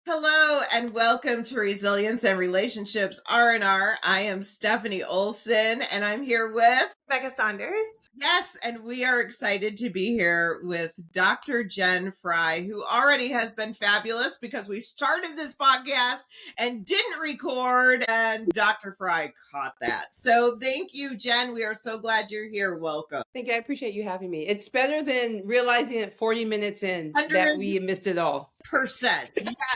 Hello and welcome to Resilience and Relationships R&R. I am Stephanie Olson and I'm here with Rebecca Saunders. Yes, and we are excited to be here with Dr. Jen Fry, who already has been fabulous because we started this podcast and didn't record, and Dr. Fry caught that. So thank you, Jen. We are so glad you're here. Welcome. Thank you. I appreciate you having me. It's better than realizing it 40 minutes in that we missed it all.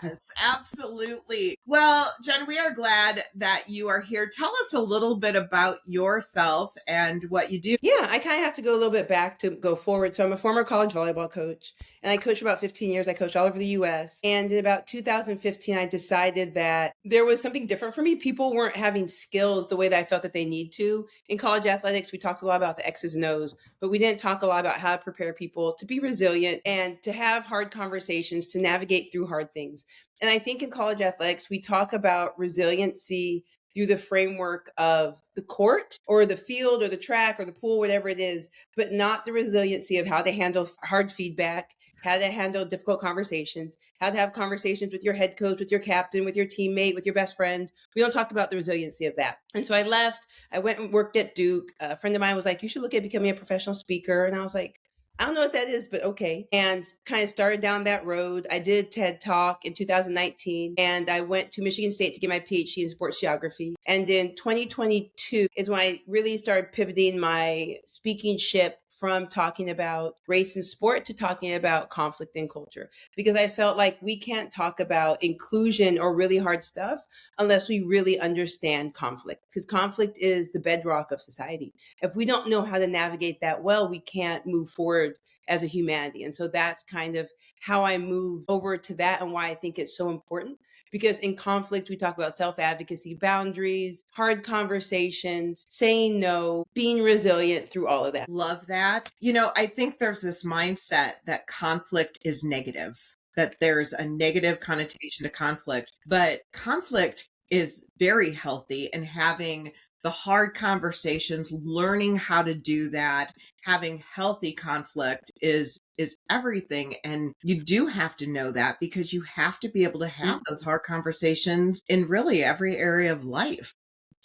Yes, absolutely. Well, Jen, we are glad that you are here. Tell us a little bit about yourself and what you do. Yeah, I kind of have to go a little bit back to go forward. So I'm a former college volleyball coach, and I coached for about 15 years. I coached all over the U.S. And in about 2015, I decided that there was something different for me. People weren't having skills the way that I felt that they need to. In college athletics, we talked a lot about the X's and O's, but we didn't talk a lot about how to prepare people to be resilient and to have hard conversations, to navigate through hard things. And I think in college athletics, we talk about resiliency through the framework of the court or the field or the track or the pool, whatever it is, but not the resiliency of how to handle hard feedback, how to handle difficult conversations, how to have conversations with your head coach, with your captain, with your teammate, with your best friend. We don't talk about the resiliency of that. And so I left, I went and worked at Duke. A friend of mine was like, you should look at becoming a professional speaker. And I was like, I don't know what that is, but okay. And kind of started down that road. I did a TED Talk in 2019, and I went to Michigan State to get my PhD in sports geography. And in 2022 is when I really started pivoting my speaking ship from talking about race and sport to talking about conflict and culture, because I felt like we can't talk about inclusion or really hard stuff unless we really understand conflict, because conflict is the bedrock of society. If we don't know how to navigate that well, we can't move forward as a humanity. And so that's kind of how I move over to that and why I think it's so important. Because in conflict, we talk about self-advocacy, boundaries, hard conversations, saying no, being resilient through all of that. Love that. I think there's this mindset that conflict is negative, that there's a negative connotation to conflict, but conflict is very healthy, and having the hard conversations, learning how to do that, having healthy conflict is everything. And you do have to know that, because you have to be able to have those hard conversations in really every area of life.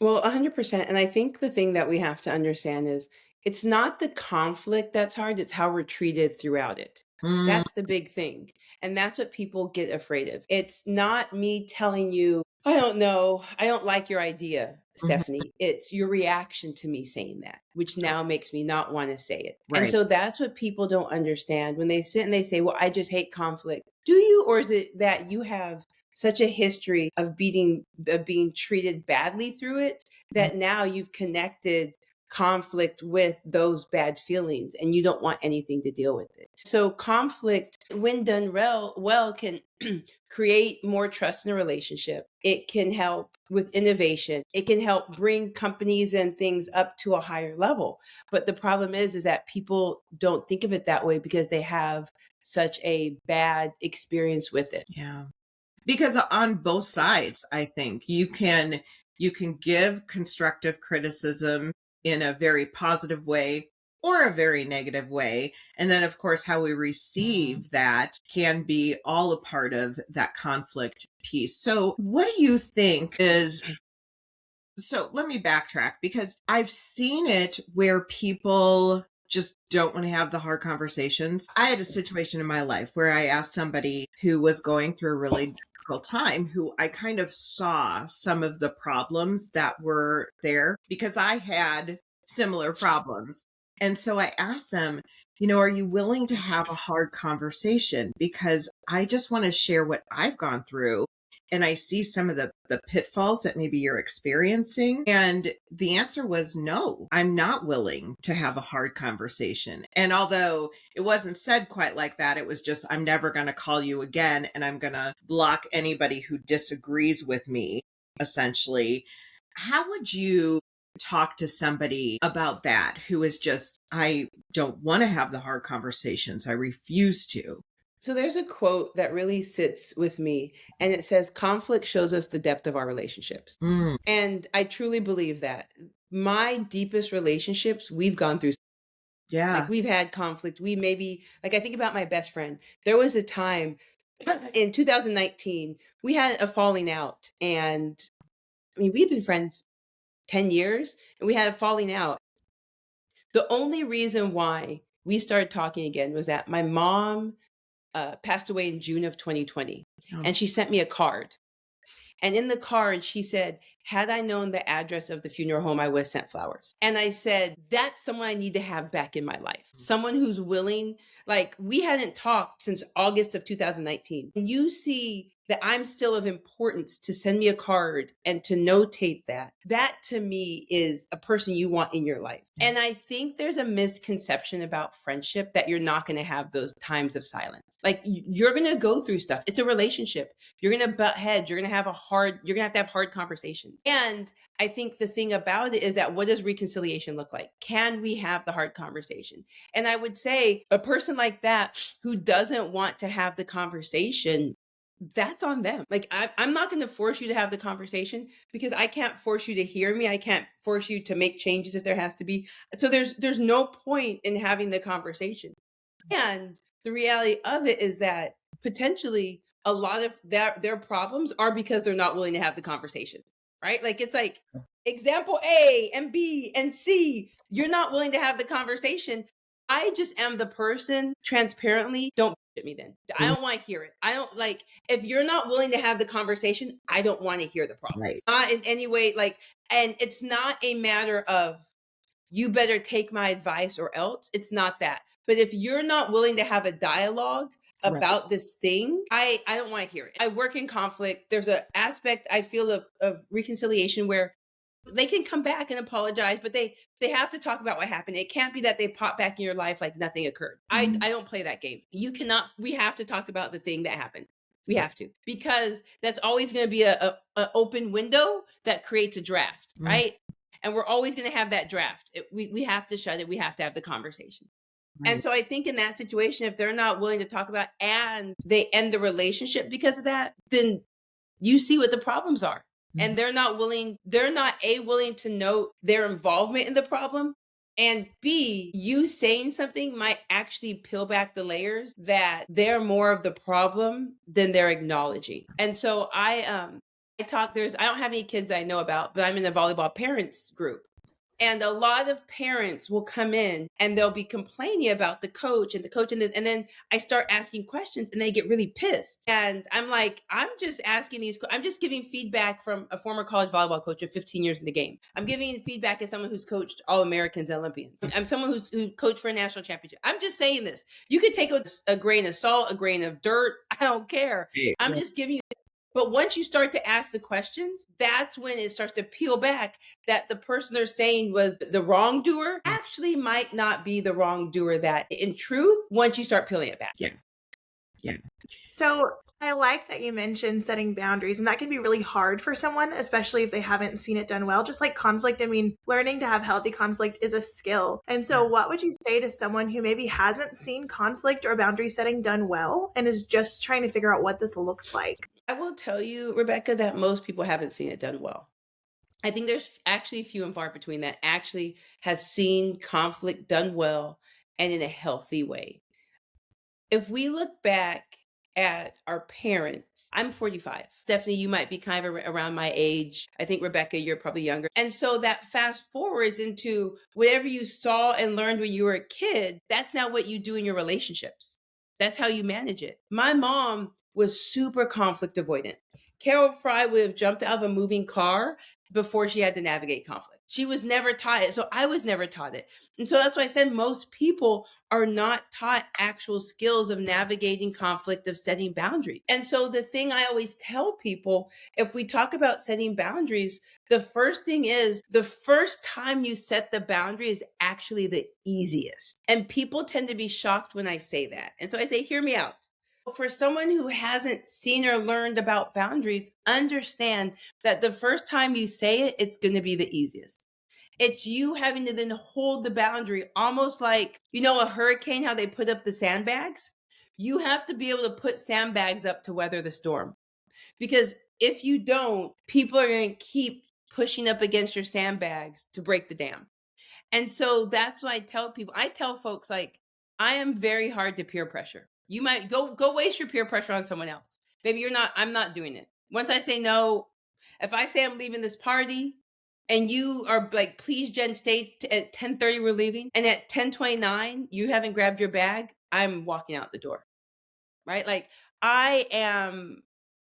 Well, 100%. And I think the thing that we have to understand is it's not the conflict that's hard, it's how we're treated throughout it. That's the big thing. And that's what people get afraid of. It's not me telling you, I don't know, I don't like your idea, Stephanie. It's your reaction to me saying that, which now makes me not want to say it. Right. And so that's what people don't understand when they sit and they say, well, I just hate conflict. Do you? Or is it that you have such a history of being treated badly through it that now you've connected conflict with those bad feelings and you don't want anything to deal with it? So conflict, when done well, can create more trust in a relationship. It can help with innovation. It can help bring companies and things up to a higher level. But the problem is that people don't think of it that way because they have such a bad experience with it. Yeah. Because on both sides, I think you can give constructive criticism in a very positive way or a very negative way. And then, of course, how we receive that can be all a part of that conflict piece. So what do you think is... So let me backtrack, because I've seen it where people just don't want to have the hard conversations. I had a situation in my life where I asked somebody who was going through a really difficult time, who I kind of saw some of the problems that were there because I had similar problems. And so I asked them, are you willing to have a hard conversation? Because I just want to share what I've gone through. And I see some of the pitfalls that maybe you're experiencing. And the answer was no, I'm not willing to have a hard conversation. And although it wasn't said quite like that, it was just, I'm never going to call you again, and I'm going to block anybody who disagrees with me, essentially. How would you talk to somebody about that who is just, I don't want to have the hard conversations, I refuse to? So there's a quote that really sits with me, and it says, conflict shows us the depth of our relationships. And I truly believe that. My deepest relationships, we've gone through. Yeah. Like, we've had conflict. We maybe, like, I think about my best friend. There was a time in 2019, we had a falling out. And I mean, we've been friends 10 years and we had a falling out. The only reason why we started talking again was that my mom passed away in June of 2020. And she sent me a card. And in the card, she said, had I known the address of the funeral home, I would have sent flowers. And I said, that's someone I need to have back in my life. Someone who's willing, like we hadn't talked since August of 2019. And you see that I'm still of importance to send me a card and to notate that. That to me is a person you want in your life. And I think there's a misconception about friendship that you're not going to have those times of silence. Like you're going to go through stuff. It's a relationship. You're going to butt heads. You're going to have to have hard conversations. And I think the thing about it is that what does reconciliation look like? Can we have the hard conversation? And I would say a person like that who doesn't want to have the conversation, that's on them. Like I'm not going to force you to have the conversation because I can't force you to hear me. I can't force you to make changes if there has to be. So there's no point in having the conversation. And the reality of it is that potentially a lot of their problems are because they're not willing to have the conversation, right? Like it's like example A and B and C, you're not willing to have the conversation. I just am the person transparently, don't at me then. I don't want to hear it. I don't like, if you're not willing to have the conversation, I don't want to hear the problem. Right. Not in any way, like, and it's not a matter of you better take my advice or else. It's not that. But if you're not willing to have a dialogue about this thing, I don't want to hear it. I work in conflict. There's an aspect I feel of reconciliation where they can come back and apologize, but they have to talk about what happened. It can't be that they pop back in your life like nothing occurred. I don't play that game. We have to talk about the thing that happened. We have to, because that's always going to be a open window that creates a draft, right? And we're always going to have that draft. We have to shut it. We have to have the conversation. Right. And so I think in that situation, if they're not willing to talk about and they end the relationship because of that, then you see what the problems are. And they're not willing to note their involvement in the problem. And B, you saying something might actually peel back the layers that they're more of the problem than they're acknowledging. And so I don't have any kids that I know about, but I'm in a volleyball parents group. And a lot of parents will come in and they'll be complaining about the coach, and then I start asking questions and they get really pissed. And I'm like, I'm just giving feedback from a former college volleyball coach of 15 years in the game. I'm giving feedback as someone who's coached All-Americans and Olympians. I'm someone who coached for a national championship. I'm just saying this. You could take a grain of salt, a grain of dirt. I don't care. I'm just giving you. But once you start to ask the questions, that's when it starts to peel back that the person they're saying was the wrongdoer actually might not be the wrongdoer, that in truth, once you start peeling it back. Yeah. So I like that you mentioned setting boundaries, and that can be really hard for someone, especially if they haven't seen it done well. Just like conflict, I mean, learning to have healthy conflict is a skill. And so what would you say to someone who maybe hasn't seen conflict or boundary setting done well and is just trying to figure out what this looks like? I will tell you, Rebecca, that most people haven't seen it done well. I think there's actually few and far between that actually has seen conflict done well and in a healthy way. If we look back at our parents, I'm 45. Stephanie, you might be kind of around my age. I think, Rebecca, you're probably younger. And so that fast forwards into whatever you saw and learned when you were a kid, that's now what you do in your relationships. That's how you manage it. My mom was super conflict avoidant. Carol Fry would have jumped out of a moving car before she had to navigate conflict. She was never taught it. So I was never taught it. And so that's why I said most people are not taught actual skills of navigating conflict, of setting boundaries. And so the thing I always tell people, if we talk about setting boundaries, the first thing is the first time you set the boundary is actually the easiest. And people tend to be shocked when I say that. And so I say, hear me out. For someone who hasn't seen or learned about boundaries, understand that the first time you say it, it's going to be the easiest. It's you having to then hold the boundary, almost like, a hurricane, how they put up the sandbags. You have to be able to put sandbags up to weather the storm. Because if you don't, people are going to keep pushing up against your sandbags to break the dam. And so that's why I tell folks, like, I am very hard to peer pressure. You might go waste your peer pressure on someone else. Baby, I'm not doing it. Once I say no, if I say I'm leaving this party and you are like, please, Jen, stay at 10:30 we're leaving, and at 10:29 you haven't grabbed your bag, I'm walking out the door. Right? Like I'm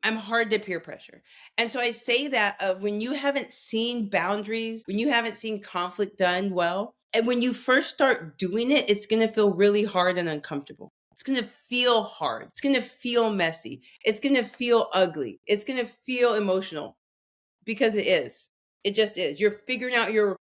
hard to peer pressure. And so I say that of when you haven't seen boundaries, when you haven't seen conflict done well, and when you first start doing it, it's going to feel really hard and uncomfortable. It's going to feel hard. It's going to feel messy. It's going to feel ugly. It's going to feel emotional, because it is. It just is. You're figuring out your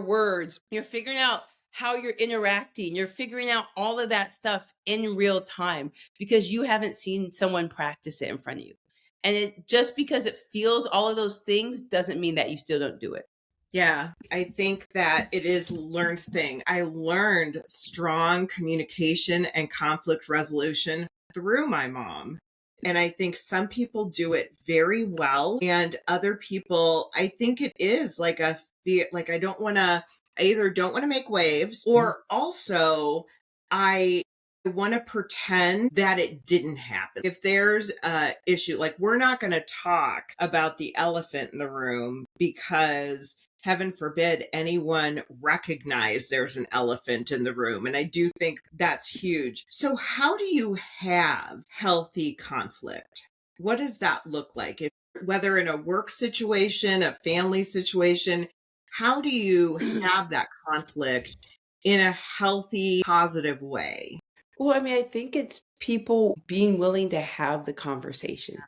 words. You're figuring out how you're interacting. You're figuring out all of that stuff in real time because you haven't seen someone practice it in front of you. And it just because it feels all of those things doesn't mean that you still don't do it. Yeah, I think that it is a learned thing. I learned strong communication and conflict resolution through my mom. And I think some people do it very well, and other people, I think it is like a fear, like I either don't want to make waves, or also I want to pretend that it didn't happen. If there's a issue, like we're not going to talk about the elephant in the room because heaven forbid anyone recognize there's an elephant in the room. And I do think that's huge. So how do you have healthy conflict? What does that look like? Whether in a work situation, a family situation, how do you have that conflict in a healthy, positive way? Well, I mean, I think it's people being willing to have the conversation.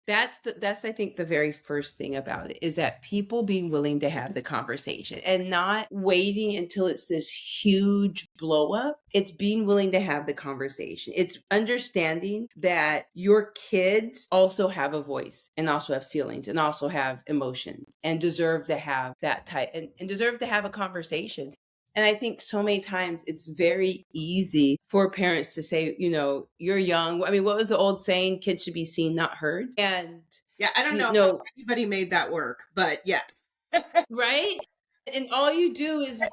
That's I think the very first thing about it is that people being willing to have the conversation and not waiting until it's this huge blow up. It's being willing to have the conversation. It's understanding that your kids also have a voice and also have feelings and also have emotions and deserve to have that type and deserve to have a conversation. And I think so many times it's very easy for parents to say, you're young. I mean, what was the old saying? Kids should be seen, not heard. And yeah, I don't know how anybody made that work, but yes. Right? And all you do is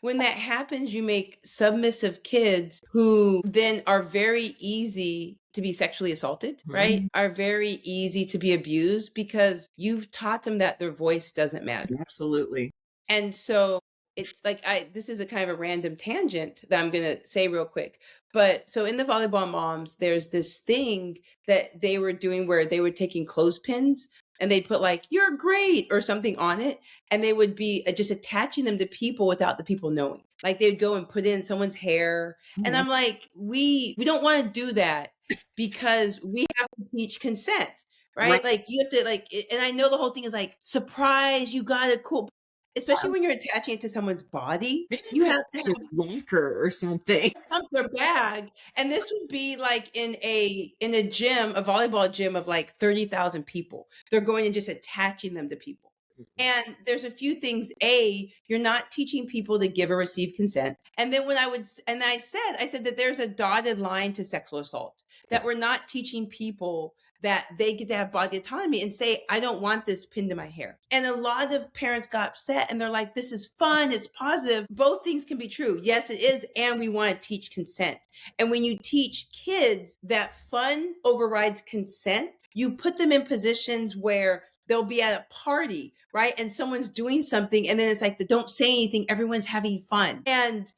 when that happens, you make submissive kids who then are very easy to be sexually assaulted, right? Are very easy to be abused because you've taught them that their voice doesn't matter. Absolutely. And so it's like this is a kind of a random tangent that I'm going to say real quick. But so in the Volleyball Moms, there's this thing that they were doing where they were taking clothespins and they'd put like, "You're great" or something on it. And they would be just attaching them to people without the people knowing. Like they'd go and put in someone's hair. And I'm like, we don't want to do that because we have to teach consent, right? Like you have to and I know the whole thing is like, surprise, you got it, cool. Especially when you're attaching it to someone's body, you have to have a wanker or something. Their bag, and this would be like in a gym, a volleyball gym of like 30,000 people. They're going and just attaching them to people. And there's a few things. You're not teaching people to give or receive consent. And then I said that there's a dotted line to sexual assault, that we're not teaching people that they get to have body autonomy and say, "I don't want this pinned to my hair." And a lot of parents got upset and they're like, "This is fun. It's positive." Both things can be true. Yes, it is. And we want to teach consent. And when you teach kids that fun overrides consent, you put them in positions where they'll be at a party, right? And someone's doing something. And then it's like, don't say anything. Everyone's having fun. And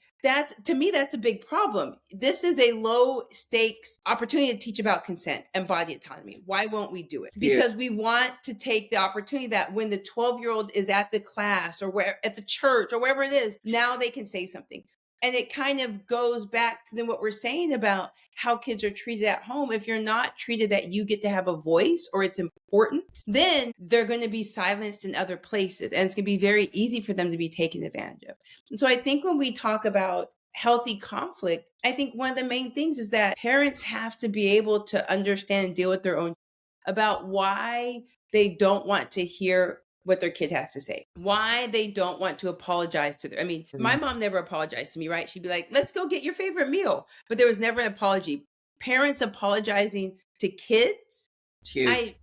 to me, that's a big problem. This is a low stakes opportunity to teach about consent and body autonomy. Why won't we do it? Because we want to take the opportunity that when the 12-year-old is at the class or at the church or wherever it is, now they can say something. And it kind of goes back to then what we're saying about how kids are treated at home. If you're not treated that you get to have a voice or it's important, then they're going to be silenced in other places. And it's going to be very easy for them to be taken advantage of. And so I think when we talk about healthy conflict, I think one of the main things is that parents have to be able to understand and deal with their own about why they don't want to hear what their kid has to say, why they don't want to apologize to them. My mom never apologized to me, right? She'd be like, "Let's go get your favorite meal." But there was never an apology. Parents apologizing to kids. And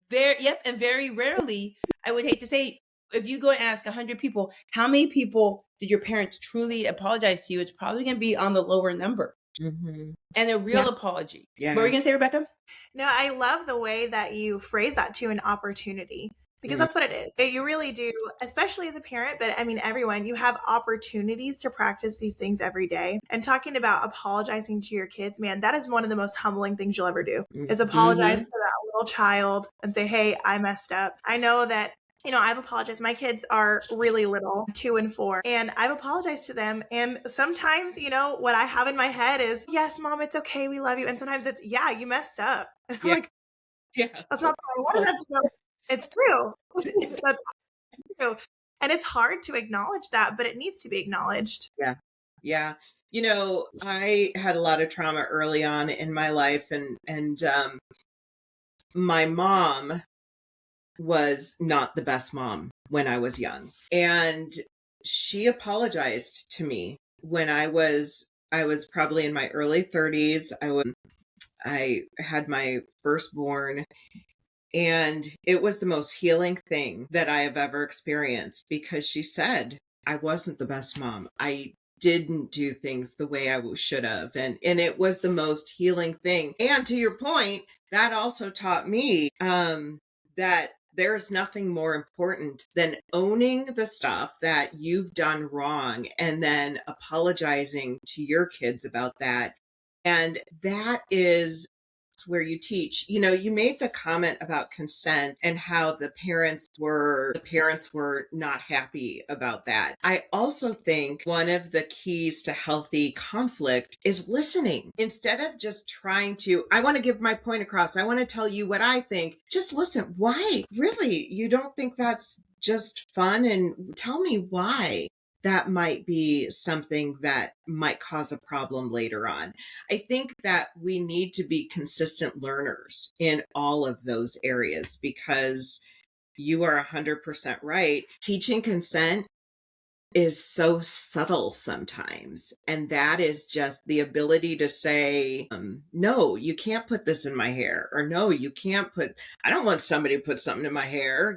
very rarely, I would hate to say, if you go and ask 100 people, how many people did your parents truly apologize to you? It's probably going to be on the lower number. and a real Yeah. apology. Yeah. What were you going to say, Rebecca? No, I love the way that you phrase that to an opportunity, because that's what it is. You really do, especially as a parent, but I mean, everyone, you have opportunities to practice these things every day. And talking about apologizing to your kids, man, that is one of the most humbling things you'll ever do, is apologize to that little child and say, hey, I messed up. I know that, I've apologized. My kids are really little, 2 and 4, and I've apologized to them. And sometimes, what I have in my head is, yes, Mom, it's okay. We love you. And sometimes it's, yeah, you messed up. And I'm like, that's not what I wanted. It's true. That's true. And it's hard to acknowledge that, but it needs to be acknowledged. Yeah. Yeah. I had a lot of trauma early on in my life, and my mom was not the best mom when I was young. And she apologized to me when I was probably in my early 30s. I had my firstborn, and it was the most healing thing that I have ever experienced, because she said, I wasn't the best mom. I didn't do things the way I should have. And it was the most healing thing. And to your point, that also taught me that there's nothing more important than owning the stuff that you've done wrong and then apologizing to your kids about that. And that is where you teach. You made the comment about consent and how the parents were not happy about that. I also think one of the keys to healthy conflict is listening. Instead of just trying to, I want to give my point across, I want to tell you what I think, just listen. Why? Really? You don't think that's just fun? And tell me why that might be something that might cause a problem later on. I think that we need to be consistent learners in all of those areas, because you are 100% right. Teaching consent is so subtle sometimes. And that is just the ability to say, no, you can't put this in my hair, or no, you can't I don't want somebody to put something in my hair,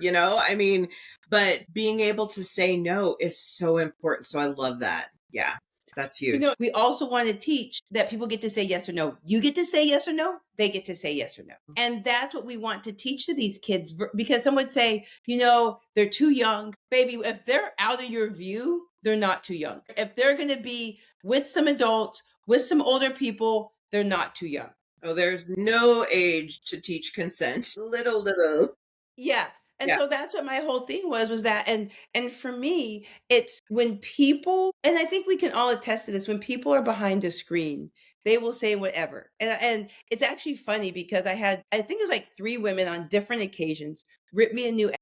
but being able to say no is so important. So I love that. Yeah. That's huge. We also want to teach that people get to say yes or no. You get to say yes or no. They get to say yes or no. And that's what we want to teach to these kids, because some would say, they're too young. Baby, if they're out of your view, they're not too young. If they're going to be with some adults, with some older people, they're not too young. Oh, there's no age to teach consent. Little. Yeah. And so that's what my whole thing was that, and for me, it's when people, and I think we can all attest to this, when people are behind a screen, they will say whatever. And it's actually funny, because I think it was like 3 women on different occasions rip me a new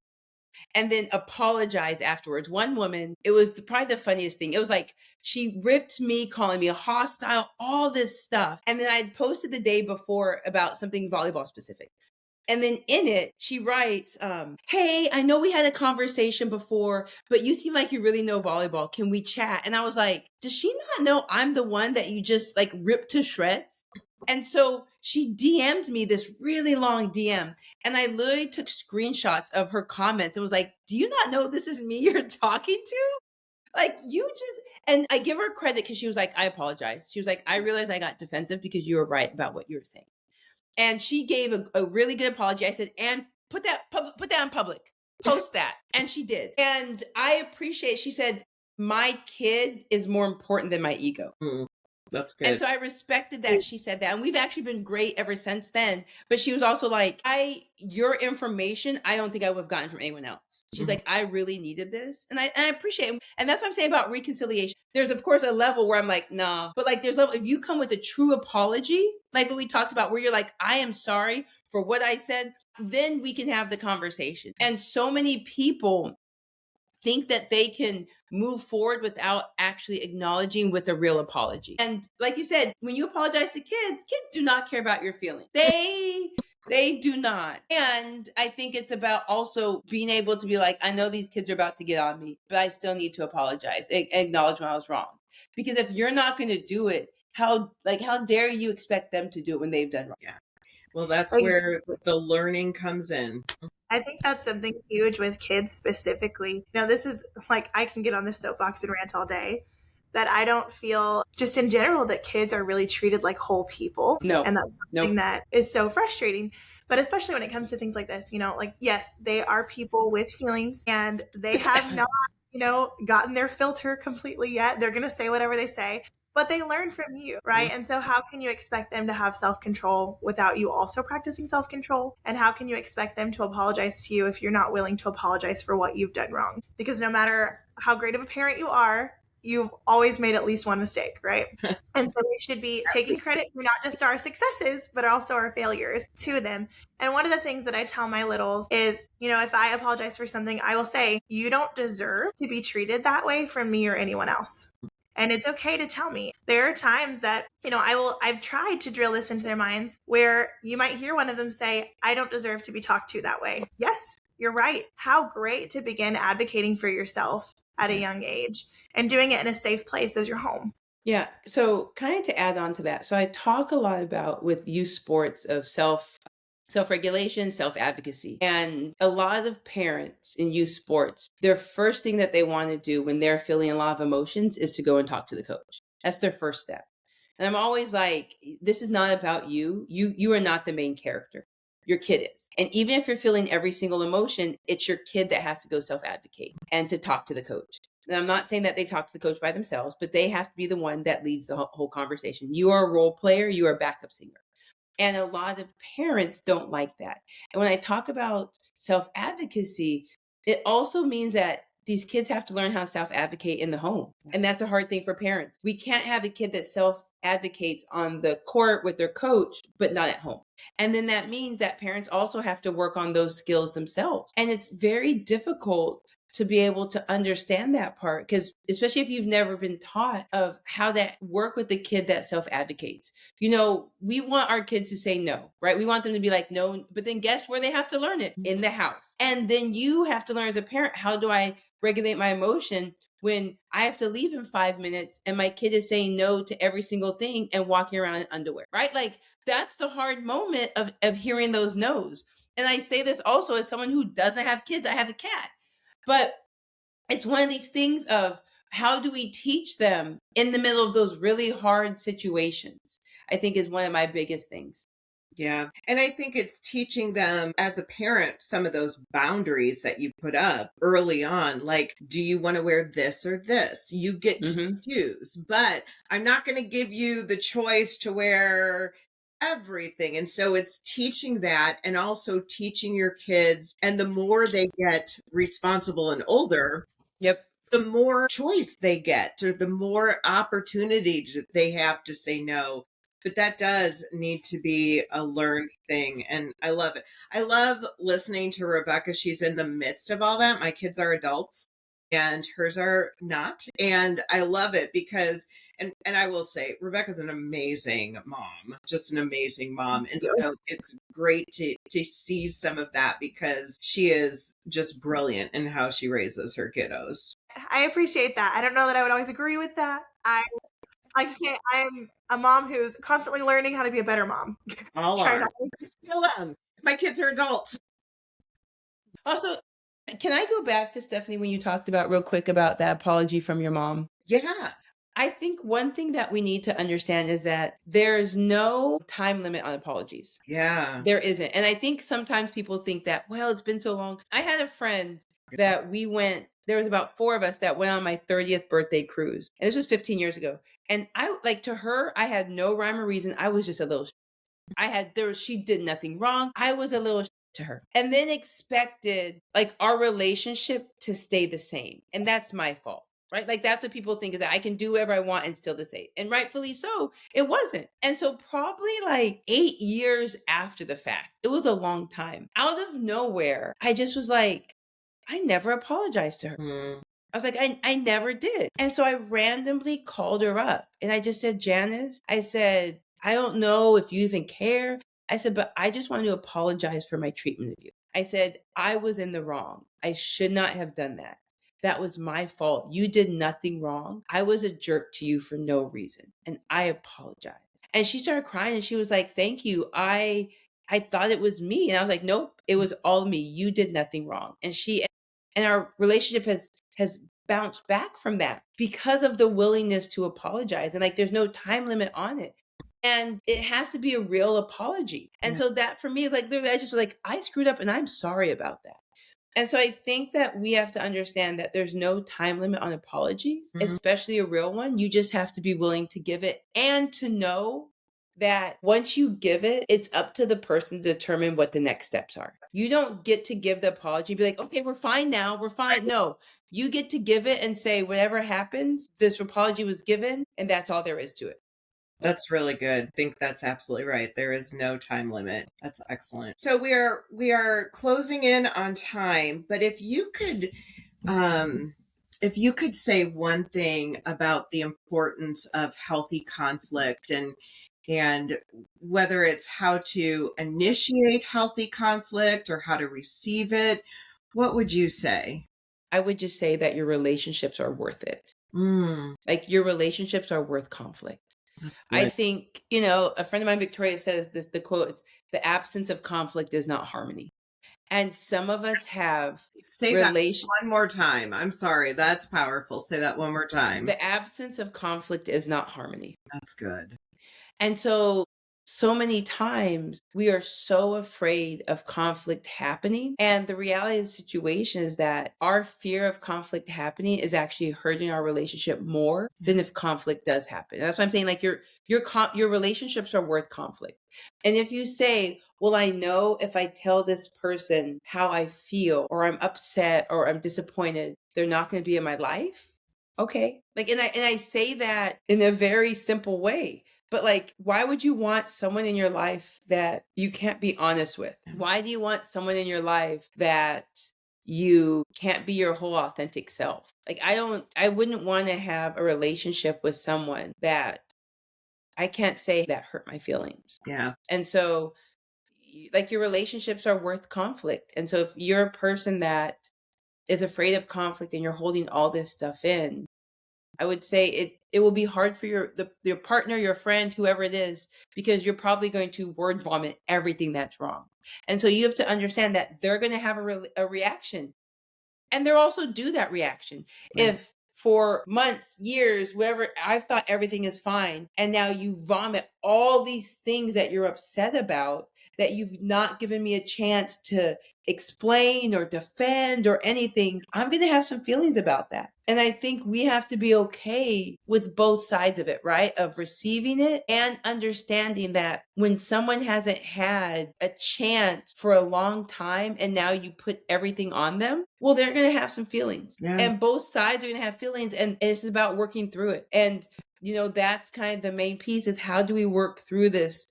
and then apologize afterwards. One woman, it was probably the funniest thing. It was like, she ripped me, calling me a hostile, all this stuff. And then I had posted the day before about something volleyball specific. And then in it, she writes, hey, I know we had a conversation before, but you seem like you really know volleyball. Can we chat? And I was like, does she not know I'm the one that you just like ripped to shreds? And so she DM'd me this really long DM. And I literally took screenshots of her comments and was like, do you not know this is me you're talking to? Like, and I give her credit, because she was like, I apologize. She was like, I realized I got defensive because you were right about what you were saying. And she gave a really good apology. I said, and put that in public, post that. And she did. And I appreciate, she said, my kid is more important than my ego. That's good. And so I respected that she said that. And we've actually been great ever since then. But she was also like, your information, I don't think I would have gotten from anyone else. She's like, I really needed this. And I appreciate it. And that's what I'm saying about reconciliation. There's, of course, a level where I'm like, nah. But like, there's level, if you come with a true apology, like what we talked about, where you're like, I am sorry for what I said, then we can have the conversation. And so many people think that they can move forward without actually acknowledging with a real apology. And like you said, when you apologize to kids do not care about your feelings. They do not. And I think it's about also being able to be like, I know these kids are about to get on me, but I still need to apologize, acknowledge when I was wrong. Because if you're not going to do it, how dare you expect them to do it when they've done wrong? Yeah. Well, that's where the learning comes in. I think that's something huge with kids specifically. Now, this is like, I can get on this soapbox and rant all day, that I don't feel just in general that kids are really treated like whole people. No. And that's something that is so frustrating. But especially when it comes to things like this, like, yes, they are people with feelings and they have not, gotten their filter completely yet. They're going to say whatever they say, but they learn from you, right? And so how can you expect them to have self-control without you also practicing self-control? And how can you expect them to apologize to you if you're not willing to apologize for what you've done wrong? Because no matter how great of a parent you are, you've always made at least one mistake, right? And so we should be taking credit for not just our successes, but also our failures to them. And one of the things that I tell my littles is, if I apologize for something, I will say, you don't deserve to be treated that way from me or anyone else. And it's okay to tell me. There are times that, I've tried to drill this into their minds where you might hear one of them say, I don't deserve to be talked to that way. Yes, you're right. How great to begin advocating for yourself at a young age and doing it in a safe place as your home. Yeah. So kind of to add on to that. So I talk a lot about with youth sports of self-regulation, self-advocacy. And a lot of parents in youth sports, their first thing that they want to do when they're feeling a lot of emotions is to go and talk to the coach. That's their first step. And I'm always like, this is not about you. You are not the main character. Your kid is. And even if you're feeling every single emotion, it's your kid that has to go self-advocate and to talk to the coach. And I'm not saying that they talk to the coach by themselves, but they have to be the one that leads the whole conversation. You are a role player. You are a backup singer. And a lot of parents don't like that. And when I talk about self-advocacy, it also means that these kids have to learn how to self-advocate in the home. And that's a hard thing for parents. We can't have a kid that self-advocates on the court with their coach, but not at home. And then that means that parents also have to work on those skills themselves. And it's very difficult to be able to understand that part, because especially if you've never been taught of how to work with the kid that self-advocates. We want our kids to say no, right? We want them to be like, no, but then guess where they have to learn it? In the house. And then you have to learn as a parent, how do I regulate my emotion when I have to leave in 5 minutes and my kid is saying no to every single thing and walking around in underwear, right? Like that's the hard moment of hearing those no's. And I say this also as someone who doesn't have kids. I have a cat. But it's one of these things of how do we teach them in the middle of those really hard situations, I think is one of my biggest things. Yeah. And I think it's teaching them as a parent some of those boundaries that you put up early on. Like, do you want to wear this or this? You get to choose, but I'm not going to give you the choice to wear everything. And so it's teaching that and also teaching your kids. And the more they get responsible and older, the more choice they get or the more opportunity they have to say no. But that does need to be a learned thing. And I love it. I love listening to Rebecca. She's in the midst of all that. My kids are adults and hers are not. And I love it because, and I will say, Rebecca's an amazing mom, just an amazing mom. And so it's great to see some of that because she is just brilliant in how she raises her kiddos. I appreciate that. I don't know that I would always agree with that. I like to say I'm a mom who's constantly learning how to be a better mom. All are. I still am. My kids are adults. Also, can I go back to Stephanie when you talked about real quick about that apology from your mom? Yeah. I think one thing that we need to understand is that there's no time limit on apologies. Yeah. There isn't. And I think sometimes people think that, well, it's been so long. I had a friend that there was about 4 of us that went on my 30th birthday cruise. And this was 15 years ago. And to her, I had no rhyme or reason. I was just a little, she did nothing wrong. I was a little to her and then expected our relationship to stay the same. And that's my fault. Right? That's what people think, is that I can do whatever I want and still the same. And rightfully so, it wasn't. And so probably 8 years after the fact, it was a long time. Out of nowhere, I just was like, I never apologized to her. I was like, I never did. And so I randomly called her up and I just said, Janice, I said, I don't know if you even care. I said, but I just wanted to apologize for my treatment of you. I said, I was in the wrong. I should not have done that. That was my fault. You did nothing wrong. I was a jerk to you for no reason. And I apologize. And she started crying and she was like, thank you. I thought it was me. And I was like, nope, it was all me. You did nothing wrong. And our relationship has bounce back from that because of the willingness to apologize. And like, there's no time limit on it. And it has to be a real apology. And so that for me, like, literally, I just was like, I screwed up and I'm sorry about that. And so I think that we have to understand that there's no time limit on apologies, especially a real one. You just have to be willing to give it and to know that once you give it, it's up to the person to determine what the next steps are. You don't get to give the apology and be like, okay, we're fine now. We're fine. No, you get to give it and say, whatever happens, this apology was given, and that's all there is to it. That's really good. I think that's absolutely right. There is no time limit. That's excellent. So we are closing in on time, but if you could say one thing about the importance of healthy conflict and whether it's how to initiate healthy conflict or how to receive it, what would you say? I would just say that your relationships are worth it. Like, your relationships are worth conflict. I think, a friend of mine, Victoria, says this, the quote, it's, the absence of conflict is not harmony. And some of us have Say that one more time. I'm sorry. That's powerful. Say that one more time. The absence of conflict is not harmony. That's good. And so many times we are so afraid of conflict happening. And the reality of the situation is that our fear of conflict happening is actually hurting our relationship more than if conflict does happen. And that's why I'm saying, like, your relationships are worth conflict. And if you say, well, I know if I tell this person how I feel, or I'm upset, or I'm disappointed, they're not going to be in my life. Okay. Like, and I say that in a very simple way. But like, why would you want someone in your life that you can't be honest with? Why do you want someone in your life that you can't be your whole authentic self? Like, I wouldn't want to have a relationship with someone that I can't say that hurt my feelings. Yeah. And so, like, your relationships are worth conflict. And so if you're a person that is afraid of conflict and you're holding all this stuff in, I would say it will be hard for your partner, your friend, whoever it is, because you're probably going to word vomit everything that's wrong. And so you have to understand that they're going to have a reaction, and they'll also do that reaction. Right. If for months, years, whatever, I've thought everything is fine, and now you vomit all these things that you're upset about, that you've not given me a chance to explain or defend or anything, I'm going to have some feelings about that. And I think we have to be okay with both sides of it, right? Of receiving it and understanding that when someone hasn't had a chance for a long time and now you put everything on them, well, they're going to have some feelings. Yeah. And both sides are going to have feelings, and it's about working through it. And, that's kind of the main piece, is how do we work through this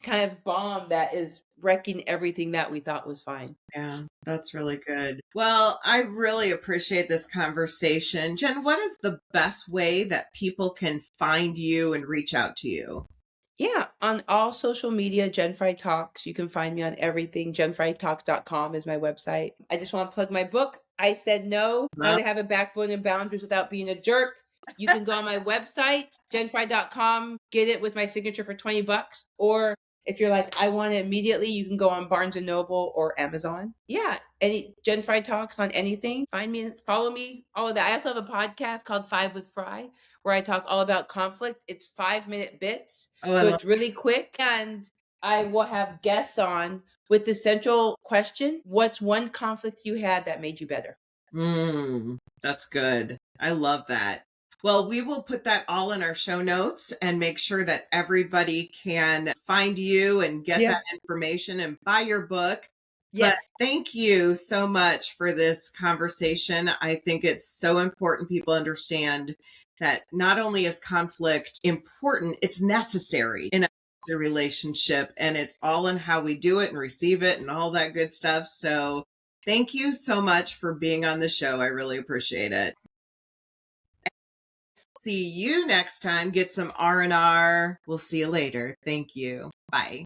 kind of bomb that is wrecking everything that we thought was fine. Yeah, that's really good. Well, I really appreciate this conversation. Jen, what is the best way that people can find you and reach out to you? Yeah, on all social media, Jen Fry Talks. You can find me on everything. JenFryTalks.com is my website. I just want to plug my book, I Said No, How to Have a Backbone and Boundaries Without Being a Jerk. You can go on my website, JenFry.com, get it with my signature for $20. Or if you're like, I want it immediately, you can go on Barnes & Noble or Amazon. Yeah, any Jen Fry Talks on anything. Find me, follow me, all of that. I also have a podcast called 5 with Fry, where I talk all about conflict. It's 5-minute bits, so it's really quick. And I will have guests on with the central question, what's one conflict you had that made you better? That's good. I love that. Well, we will put that all in our show notes and make sure that everybody can find you and get that information and buy your book. Yes. But thank you so much for this conversation. I think it's so important people understand that not only is conflict important, it's necessary in a relationship, and it's all in how we do it and receive it and all that good stuff. So thank you so much for being on the show. I really appreciate it. See you next time. Get some R&R. We'll see you later. Thank you. Bye.